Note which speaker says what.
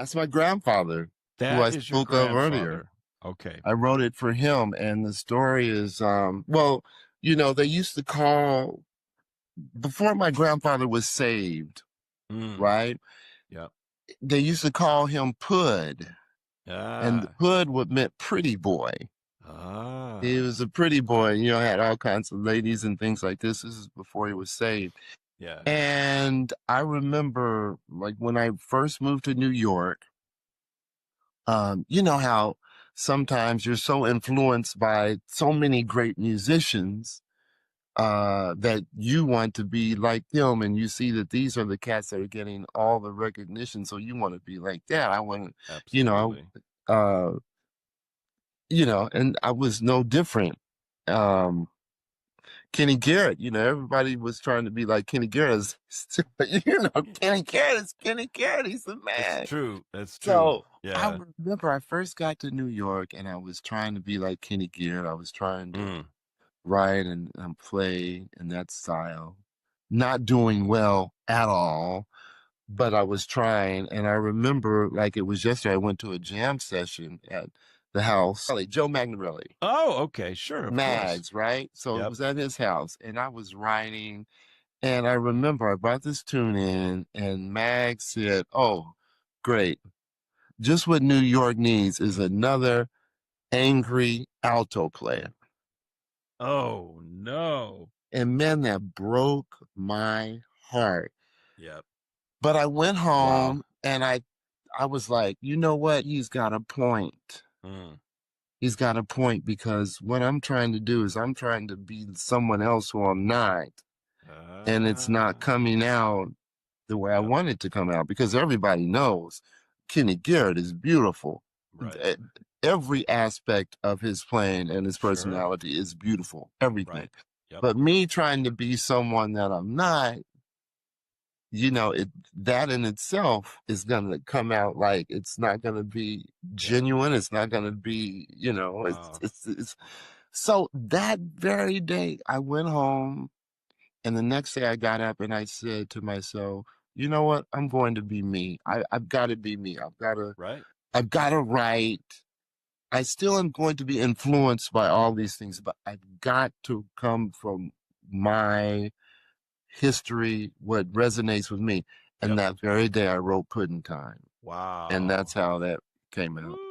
Speaker 1: That's my grandfather, who
Speaker 2: That
Speaker 1: I
Speaker 2: is your
Speaker 1: spoke of earlier.
Speaker 2: grandfather. Okay.
Speaker 1: I wrote it for him, and the story is, well, they used to call before my grandfather was saved,
Speaker 2: Mm,
Speaker 1: right?
Speaker 2: yep.
Speaker 1: They used to call him Pud, and
Speaker 2: Ah,
Speaker 1: Pud would meant pretty boy. He
Speaker 2: ah,
Speaker 1: was a pretty boy, had all kinds of ladies and things like this. This is before he was saved.
Speaker 2: yeah.
Speaker 1: And I remember, like, when I first moved to New York, you know how sometimes you're so influenced by so many great musicians that you want to be like them, and you see that these are the cats that are getting all the recognition, so you want to be like that. I want to, you know,
Speaker 2: Absolutely.
Speaker 1: uh, and I was no different. Um, Kenny Garrett, everybody was trying to be like Kenny Garrett. Kenny Garrett is Kenny Garrett. He's the
Speaker 2: It's
Speaker 1: man.
Speaker 2: true. That's true.
Speaker 1: So I
Speaker 2: Yeah.
Speaker 1: remember I first got to New York and I was trying to be like Kenny Garrett. I was trying to
Speaker 2: Mm,
Speaker 1: write and play in that style. Not doing well at all, but I was trying. And I remember, like it was yesterday, I went to a jam session at the house. Joe Magnarelli,
Speaker 2: oh, okay. Sure. Of course.
Speaker 1: Mags, right? So it
Speaker 2: Yep.
Speaker 1: was at his house, and I was writing. And I remember I brought this tune in, and Mags said, "Oh, great. Just what New York needs is another angry alto player."
Speaker 2: Oh, no.
Speaker 1: And man, that broke my heart.
Speaker 2: Yep.
Speaker 1: But I went
Speaker 2: Wow.
Speaker 1: home and I was like, you know what? He's got a point.
Speaker 2: Mm.
Speaker 1: He's got a point, because what I'm trying to do is I'm trying to be someone else who I'm not. And it's not
Speaker 2: Ah,
Speaker 1: coming out the way I
Speaker 2: yep.
Speaker 1: want it to come out, because everybody knows Kenny Garrett is beautiful.
Speaker 2: Right.
Speaker 1: E- Every aspect of his playing and his
Speaker 2: Sure.
Speaker 1: personality is beautiful, everything.
Speaker 2: Right. Yep.
Speaker 1: But me trying to be someone that I'm not, that in itself is going to come out like it's not going to be
Speaker 2: Yeah.
Speaker 1: genuine. It's not going to be,
Speaker 2: Wow.
Speaker 1: so that very day I went home, and the next day I got up and I said to myself, you know what? I'm going to be me. I've got to be me.
Speaker 2: Right.
Speaker 1: I've got to write. I still am going to be influenced by all these things, but I've got to come from my history, what resonates with me. And
Speaker 2: Yep.
Speaker 1: that very day I wrote Puddin' Time. And that's
Speaker 2: Wow.
Speaker 1: how that came out.
Speaker 2: Woo.